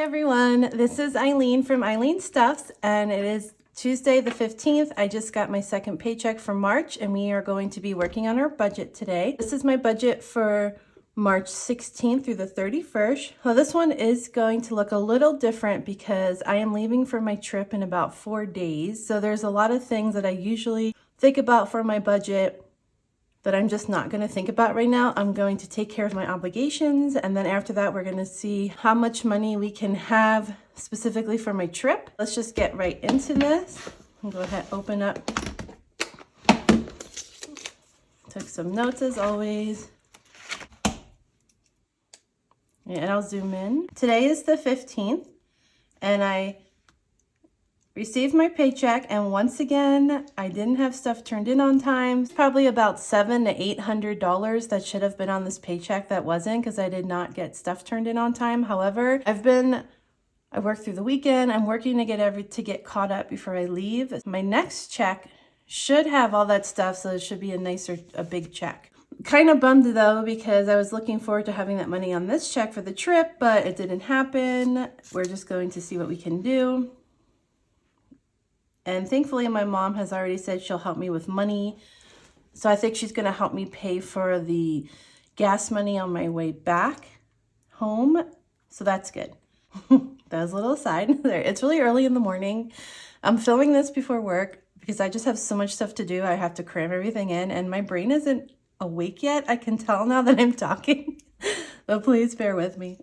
everyone, this is Eileen from Eileen Stuffs, and it is Tuesday the 15th. I just got my second paycheck for March, and we are going to be working on our budget today. This is my budget for March 16th through the 31st. Well, this one is going to look a little different because I am leaving for my trip in about 4 days. So there's a lot of things that I usually think about for my budget that I'm just not going to think about right now. I'm going to take care of my obligations, and then after that we're going to see how much money we can have specifically for my trip. Let's just get right into this. I'll go ahead, open up. Took some notes as always. And I'll zoom in. Today is the 15th, and I received my paycheck, and once again, I didn't have stuff turned in on time. It's probably about $700 to $800 that should have been on this paycheck that wasn't, because I did not get stuff turned in on time. However, I worked through the weekend. I'm working to get caught up before I leave. My next check should have all that stuff, so it should be a big check. Kind of bummed though, because I was looking forward to having that money on this check for the trip, but it didn't happen. We're just going to see what we can do. And thankfully, my mom has already said she'll help me with money. So I think she's going to help me pay for the gas money on my way back home. So that's good. That was a little aside there. It's really early in the morning. I'm filming this before work because I just have so much stuff to do. I have to cram everything in, and my brain isn't awake yet. I can tell now that I'm talking. But please bear with me.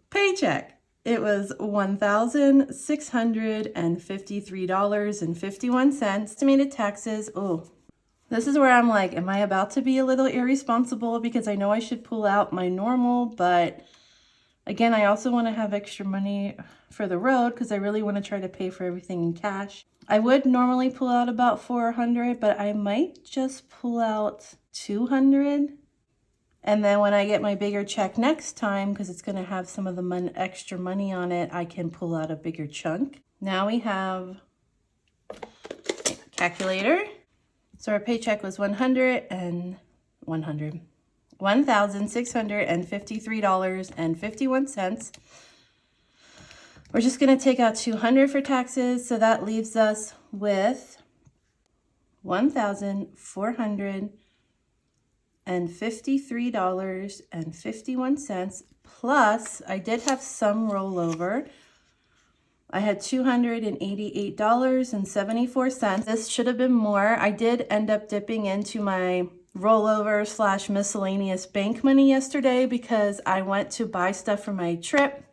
Paycheck. It was $1,653.51. Estimated taxes. Oh, this is where I'm like, am I about to be a little irresponsible? Because I know I should pull out my normal, but again, I also want to have extra money for the road because I really want to try to pay for everything in cash. I would normally pull out about $400, but I might just pull out $200. And then when I get my bigger check next time, because it's going to have some of the extra money on it, I can pull out a bigger chunk. Now we have a calculator. So our paycheck was $1,653.51. We're just going to take out $200 for taxes. So that leaves us with $1,453.51, plus I did have some rollover. I had $288.74. This should have been more. I did end up dipping into my rollover / miscellaneous bank money yesterday because I went to buy stuff for my trip.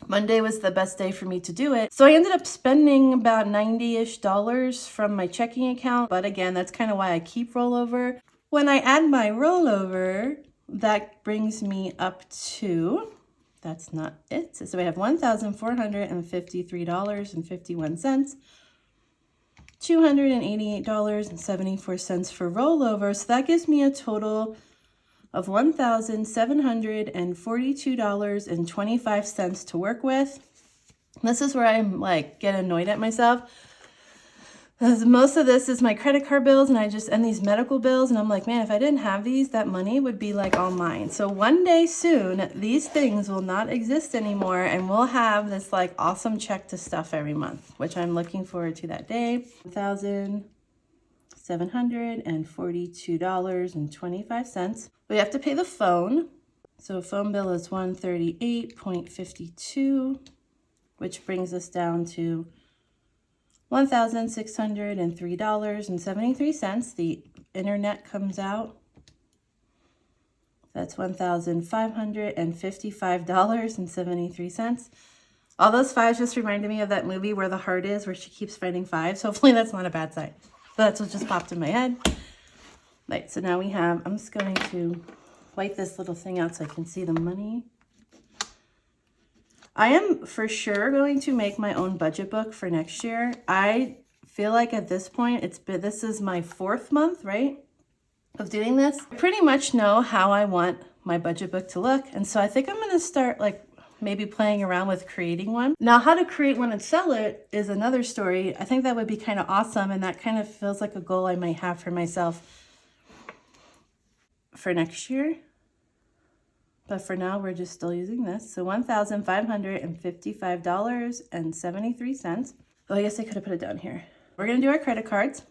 Monday was the best day for me to do it. So I ended up spending about $90-ish from my checking account. But again, that's kind of why I keep rollover. When I add my rollover, that brings me up to, that's not it. So we have $1,453.51, $288.74 for rollover. So that gives me a total of $1,742.25 to work with. This is where I'm like, get annoyed at myself. Because most of this is my credit card bills and these medical bills. And I'm like, man, if I didn't have these, that money would be like all mine. So one day soon, these things will not exist anymore. And we'll have this like awesome check to stuff every month, which I'm looking forward to that day. $1,742.25. We have to pay the phone. So phone bill is $138.52, which brings us down to $1,603.73. The internet comes out. That's $1,555.73. All those fives just reminded me of that movie Where the Heart Is, where she keeps finding fives. Hopefully that's not a bad sign. But that's what just popped in my head. Right, so now I'm just going to wipe this little thing out so I can see the money. I am for sure going to make my own budget book for next year. I feel like at this point, this is my 4th month, right, of doing this. I pretty much know how I want my budget book to look. And so I think I'm going to start like maybe playing around with creating one. Now, how to create one and sell it is another story. I think that would be kind of awesome. And that kind of feels like a goal I might have for myself for next year. But for now, we're just still using this. So $1,555.73. Oh, I guess I could have put it down here. We're gonna do our credit cards.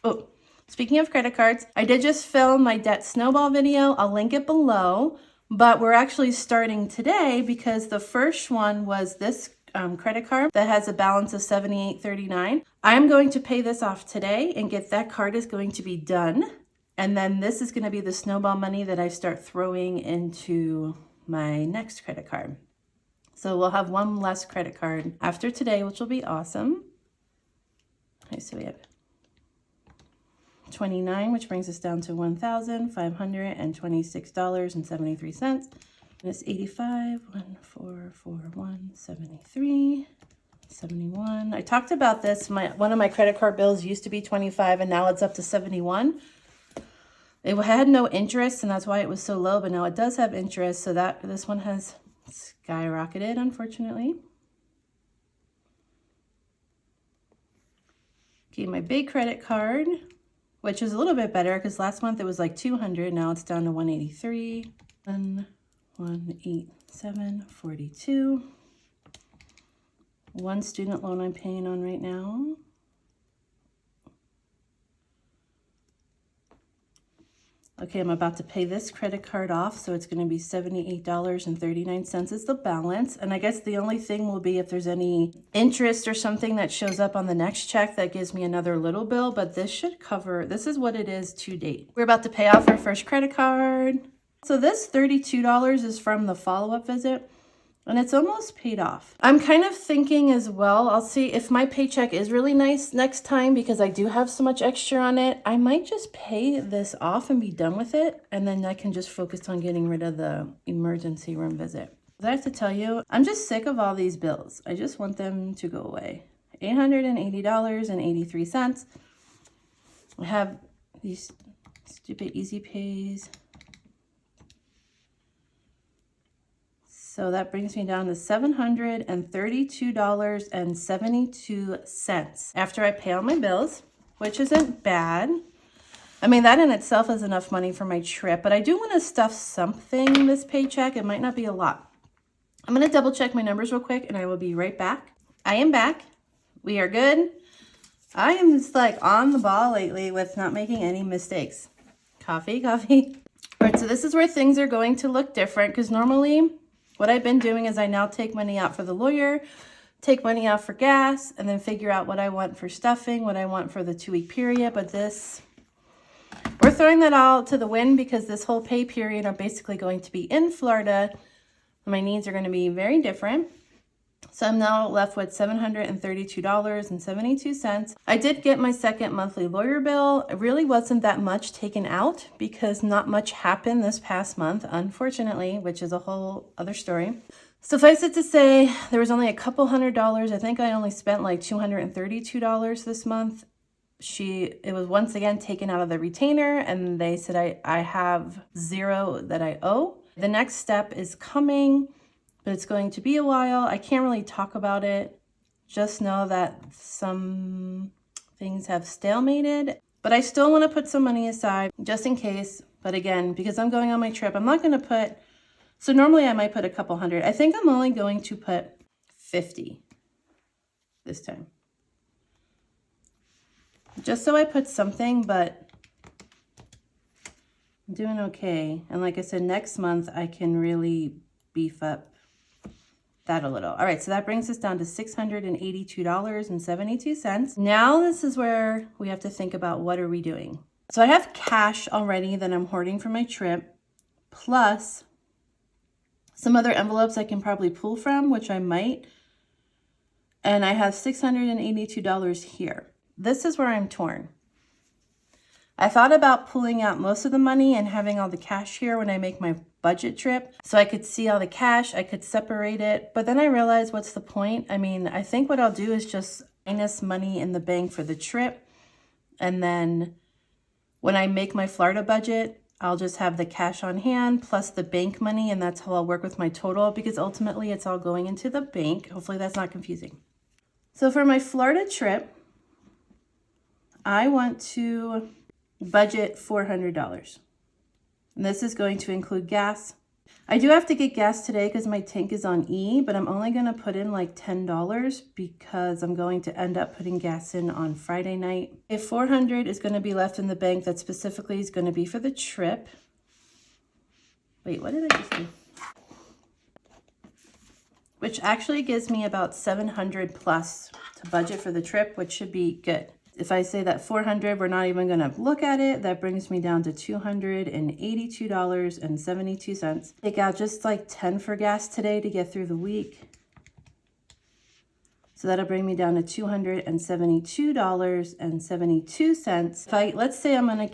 Oh, speaking of credit cards, I did just film my debt snowball video. I'll link it below, but we're actually starting today because the first one was this credit card that has a balance of $78.39. I'm going to pay this off today and that card is going to be done. And then this is going to be the snowball money that I start throwing into my next credit card. So we'll have one less credit card after today, which will be awesome. Okay, so we have 29, which brings us down to $1,526.73. It's 85, 1,441.73, 71. I talked about this. One of my credit card bills used to be 25 and now it's up to 71. It had no interest and that's why it was so low, but now it does have interest. So this one has skyrocketed, unfortunately. Okay, my big credit card, which is a little bit better because last month it was like 200. Now it's down to 183. 187.42. One student loan I'm paying on right now. Okay, I'm about to pay this credit card off, so it's going to be $78.39 is the balance. And I guess the only thing will be if there's any interest or something that shows up on the next check that gives me another little bill, but this should cover, this is what it is to date. We're about to pay off our first credit card. So this $32 is from the follow-up visit, and it's almost paid off. I'm kind of thinking as well, I'll see if my paycheck is really nice next time because I do have so much extra on it. I might just pay this off and be done with it, and then I can just focus on getting rid of the emergency room visit. I have to tell you, I'm just sick of all these bills. I just want them to go away. $880.83. I have these stupid easy pays. So that brings me down to $732.72 after I pay all my bills, which isn't bad. I mean, that in itself is enough money for my trip, but I do want to stuff something in this paycheck. It might not be a lot. I'm going to double check my numbers real quick and I will be right back. I am back. We are good. I am just like on the ball lately with not making any mistakes. Coffee, coffee. All right, so this is where things are going to look different because normally what I've been doing is I now take money out for the lawyer, take money out for gas, and then figure out what I want for stuffing, what I want for the 2-week period. But we're throwing that all to the wind because this whole pay period I'm basically going to be in Florida. My needs are going to be very different. So I'm now left with $732.72. I did get my second monthly lawyer bill. It really wasn't that much taken out because not much happened this past month, unfortunately, which is a whole other story. Suffice it to say, there was only a couple $100. I think I only spent like $232 this month. It was once again taken out of the retainer and they said I have $0 that I owe. The next step is coming, but it's going to be a while. I can't really talk about it. Just know that some things have stalemated, but I still want to put some money aside just in case. But again, because I'm going on my trip, I'm not going to put, so normally I might put a couple hundred. I think I'm only going to put 50 this time. Just so I put something, but I'm doing okay. And like I said, next month I can really beef up that a little. All right, so that brings us down to $682.72. Now this is where we have to think about what are we doing. So I have cash already that I'm hoarding for my trip, plus some other envelopes I can probably pull from, which I might. And I have $682 here. This is where I'm torn. I thought about pulling out most of the money and having all the cash here when I make my budget trip so I could see all the cash, I could separate it, but then I realized what's the point? I mean, I think what I'll do is just minus money in the bank for the trip, and then when I make my Florida budget, I'll just have the cash on hand plus the bank money, and that's how I'll work with my total because ultimately it's all going into the bank. Hopefully that's not confusing. So for my Florida trip, I want to budget $400. And this is going to include gas, I do have to get gas today because my tank is on E, but I'm only going to put in like $10 because I'm going to end up putting gas in on Friday night. If $400 is going to be left in the bank, that specifically is going to be for the trip. Wait, what did I just do? Which actually gives me about $700 plus to budget for the trip, which should be good. If I say that $400, we're not even gonna look at it, that brings me down to $282.72. Take out just like 10 for gas today to get through the week. So that'll bring me down to $272.72. Let's say I want to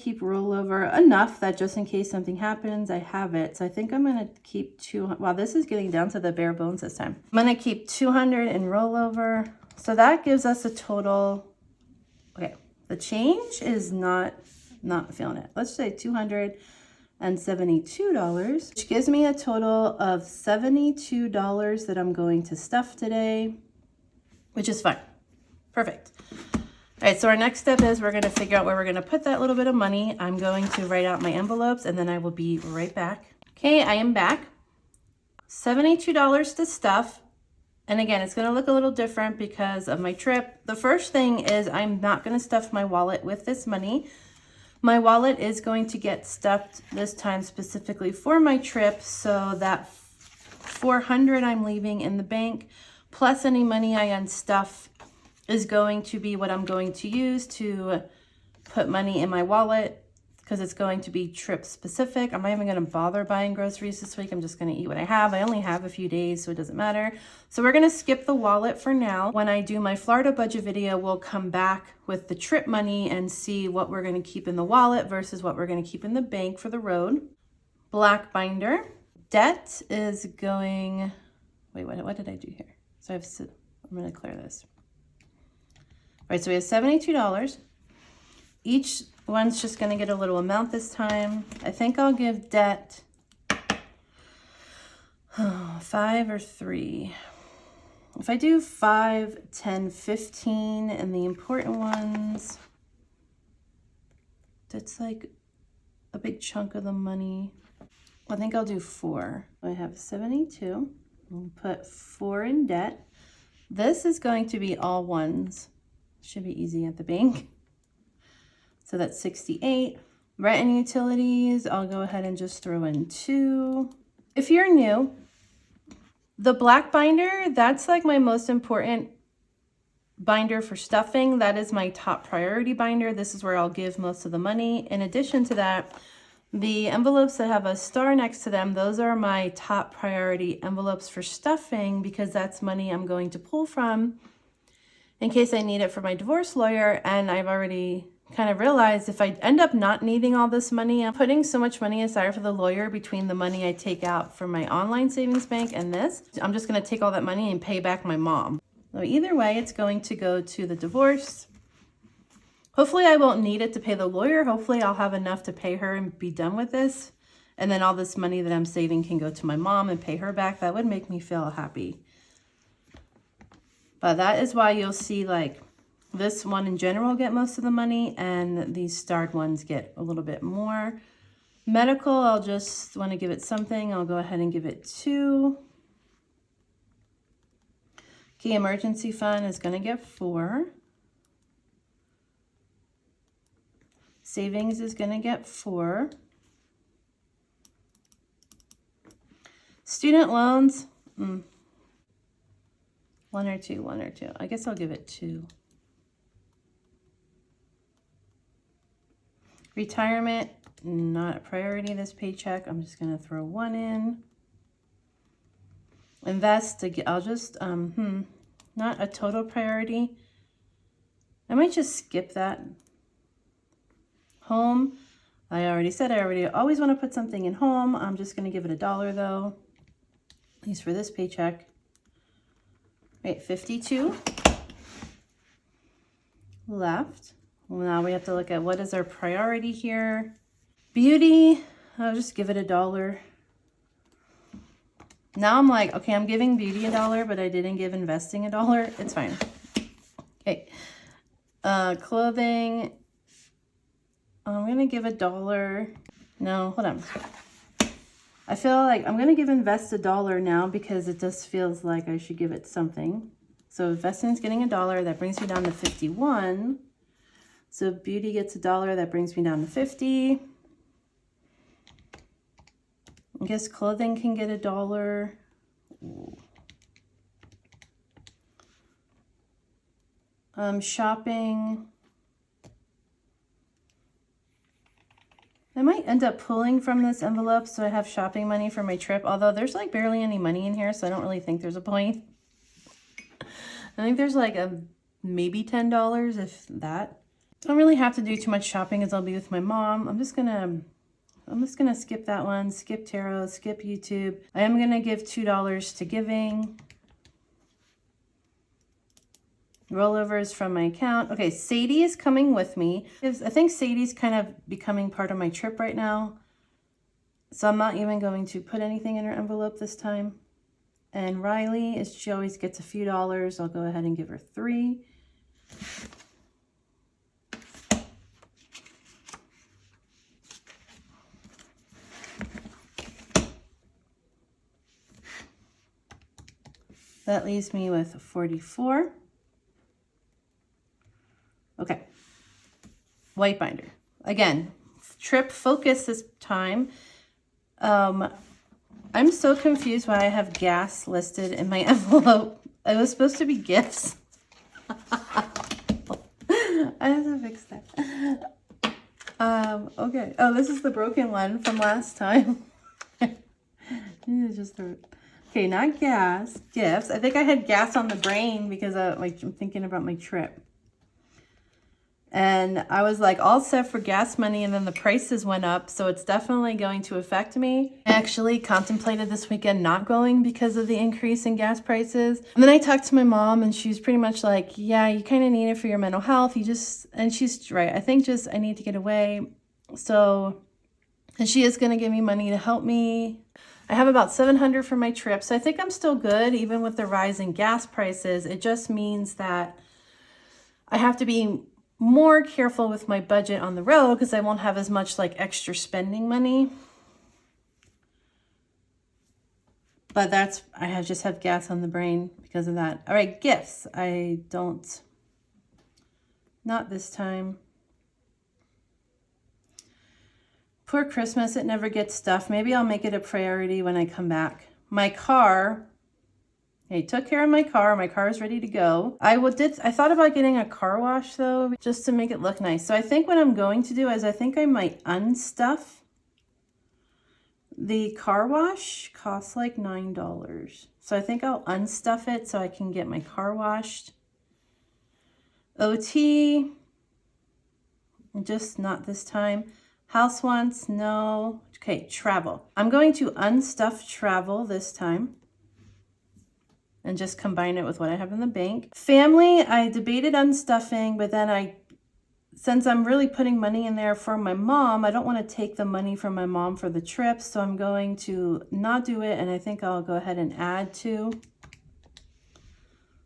keep rollover enough that just in case something happens, I have it. So I think I'm going to keep wow, this is getting down to the bare bones this time. I'm going to keep 200 in rollover. So that gives us a total, okay, the change is not feeling it. Let's say $272, which gives me a total of $72 that I'm going to stuff today, which is fine. Perfect. All right, so our next step is we're going to figure out where we're going to put that little bit of money. I'm going to write out my envelopes and then I will be right back. Okay, I am back. $72 to stuff. And again, it's going to look a little different because of my trip. The first thing is I'm not going to stuff my wallet with this money. My wallet is going to get stuffed this time specifically for my trip, so that $400 I'm leaving in the bank plus any money I unstuff is going to be what I'm going to use to put money in my wallet because it's going to be trip specific. I'm not even going to bother buying groceries this week. I'm just going to eat what I have. I only have a few days, so it doesn't matter. So we're going to skip the wallet for now. When I do my Florida budget video, we'll come back with the trip money and see what we're going to keep in the wallet versus what we're going to keep in the bank for the road. Black binder. Debt is going, wait, what did I do here? So I'm going to clear this. All right, so we have $72. Each one's just going to get a little amount this time. I think I'll give debt 5 or 3. If I do 5, 10, 15, and the important ones, that's like a big chunk of the money. I think I'll do 4. I have 72. I'll put 4 in debt. This is going to be all ones. Should be easy at the bank. So that's 68. Rent and utilities, I'll go ahead and just throw in 2. If you're new, the black binder, that's like my most important binder for stuffing. That is my top priority binder. This is where I'll give most of the money. In addition to that, the envelopes that have a star next to them, those are my top priority envelopes for stuffing because that's money I'm going to pull from in case I need it for my divorce lawyer. And I've already kind of realized if I end up not needing all this money, I'm putting so much money aside for the lawyer between the money I take out from my online savings bank and this. I'm just going to take all that money and pay back my mom. So either way, it's going to go to the divorce. Hopefully I won't need it to pay the lawyer. Hopefully I'll have enough to pay her and be done with this. And then all this money that I'm saving can go to my mom and pay her back. That would make me feel happy. But that is why you'll see like this one in general get most of the money and these starred ones get a little bit more. Medical, I'll just want to give it something. I'll go ahead and give it 2. Okay, emergency fund is going to get 4. Savings is going to get 4. Student loans, 1 or 2, 1 or 2. I guess I'll give it 2. Retirement, not a priority this paycheck. I'm just going to throw 1 in. Invest, I'll just, not a total priority. I might just skip that. Home, I already said I always want to put something in home. I'm just going to give it $1 though, at least for this paycheck. Right, 52 left. Well, now we have to look at what is our priority here. Beauty, I'll just give it $1. Now I'm like, okay, I'm giving beauty $1, but I didn't give investing $1. It's fine. Okay. Clothing, I'm going to give $1. No, hold on. I feel like I'm going to give Invest $1 now because it just feels like I should give it something. So investing is getting $1. That brings me down to 51. So beauty gets $1. That brings me down to 50. I guess clothing can get $1. Shopping. I might end up pulling from this envelope so I have shopping money for my trip, although there's like barely any money in here, so I don't really think there's a point. I think there's like maybe $10, if that. Don't really have to do too much shopping as I'll be with my mom. I'm just gonna skip that one, skip tarot, skip YouTube. I am gonna give $2 to giving. Rollovers from my account. Okay, Sadie is coming with me. I think Sadie's kind of becoming part of my trip right now. So I'm not even going to put anything in her envelope this time. And Riley, she always gets a few dollars. I'll go ahead and give her 3. That leaves me with 44. Okay, white binder. Again, trip focus this time. I'm so confused why I have gas listed in my envelope. It was supposed to be gifts. I have to fix that. Okay. Oh, this is the broken one from last time. Okay, not gas, gifts. I think I had gas on the brain because I'm thinking about my trip. And I was like all set for gas money, and then the prices went up, so it's definitely going to affect me. I actually contemplated this weekend not going because of the increase in gas prices. And then I talked to my mom, and she's pretty much like, yeah, you kind of need it for your mental health. And she's right. I think I need to get away. So, and she is going to give me money to help me. I have about $700 for my trip, so I think I'm still good, even with the rise in gas prices. It just means that I have to be more careful with my budget on the road because I won't have as much like extra spending money. But I just have gas on the brain because of that. All right, gifts. Not this time. Poor Christmas, it never gets stuff. Maybe I'll make it a priority when I come back. My car. I took care of my car. My car is ready to go. I thought about getting a car wash though, just to make it look nice. So I think what I'm going to do is I think I might unstuff. The car wash costs like $9. So I think I'll unstuff it so I can get my car washed. OT, just not this time. House wants, no. Okay, travel. I'm going to unstuff travel this time and just combine it with what I have in the bank. Family, I debated unstuffing, but then since I'm really putting money in there for my mom, I don't want to take the money from my mom for the trip, so I'm going to not do it, and I think I'll go ahead and add 2.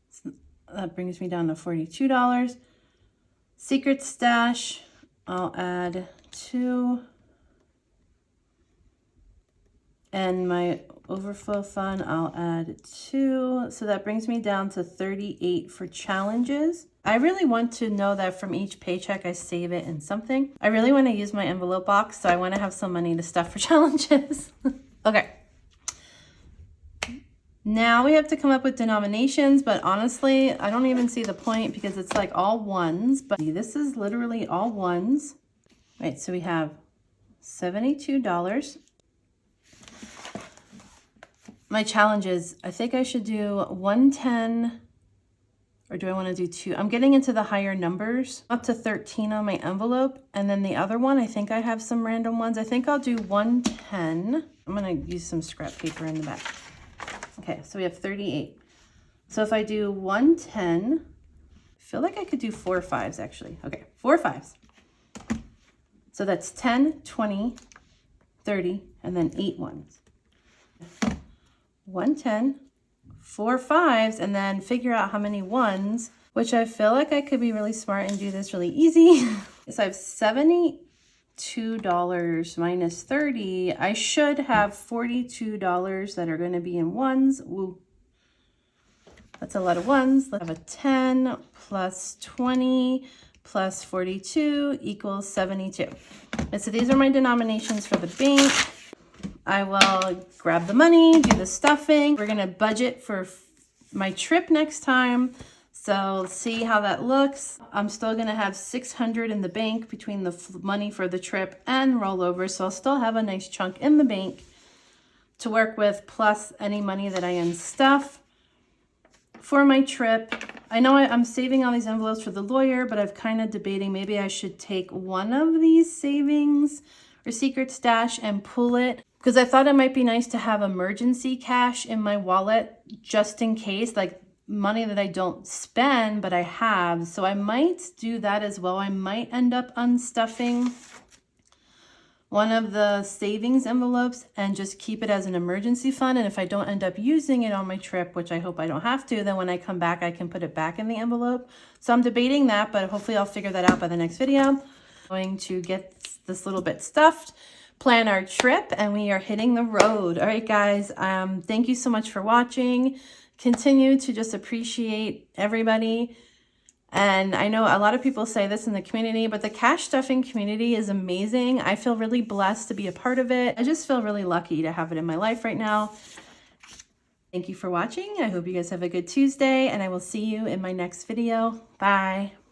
So that brings me down to $42. Secret stash, I'll add 2. And my overflow fund, I'll add 2. So that brings me down to 38 for challenges. I really want to know that from each paycheck I save it in something. I really want to use my envelope box, so I want to have some money to stuff for challenges. Okay. Now we have to come up with denominations, but honestly, I don't even see the point because it's like all ones, but this is literally all ones. Right, so we have $72. My challenges, I think I should do 110, or do I want to do 2? I'm getting into the higher numbers, up to 13 on my envelope. And then the other one, I think I have some random ones. I think I'll do 110. I'm going to use some scrap paper in the back. Okay, so we have 38. So if I do 110, I feel like I could do 4 5s actually. Okay, 4 5s. So that's 10, 20, 30, and then 8 ones. 110, 4 5s, and then figure out how many ones, which I feel like I could be really smart and do this really easy. So I have $2 minus 30, I should have $42 that are going to be in ones. Ooh, that's a lot of ones. Let's have a 10 plus 20 plus 42 equals 72. And so these are my denominations for the bank. I will grab the money, do the stuffing. We're going to budget for my trip next time. So let's see how that looks. I'm still going to have $600 in the bank between the money for the trip and rollover. So I'll still have a nice chunk in the bank to work with, plus any money that I unstuff for my trip. I know I'm saving all these envelopes for the lawyer, but I'm kind of debating maybe I should take one of these savings or secret stash and pull it, because I thought it might be nice to have emergency cash in my wallet just in case, like money that I don't spend, but I have. So I might do that as well. I might end up unstuffing one of the savings envelopes and just keep it as an emergency fund. And if I don't end up using it on my trip, which I hope I don't have to, then when I come back, I can put it back in the envelope. So I'm debating that, but hopefully I'll figure that out by the next video. I'm going to get this little bit stuffed, plan our trip, and we are hitting the road. All right, guys, thank you so much for watching. Continue to just appreciate everybody. And I know a lot of people say this in the community, but the cash stuffing community is amazing. I feel really blessed to be a part of it. I just feel really lucky to have it in my life right now. Thank you for watching. I hope you guys have a good Tuesday, and I will see you in my next video. Bye.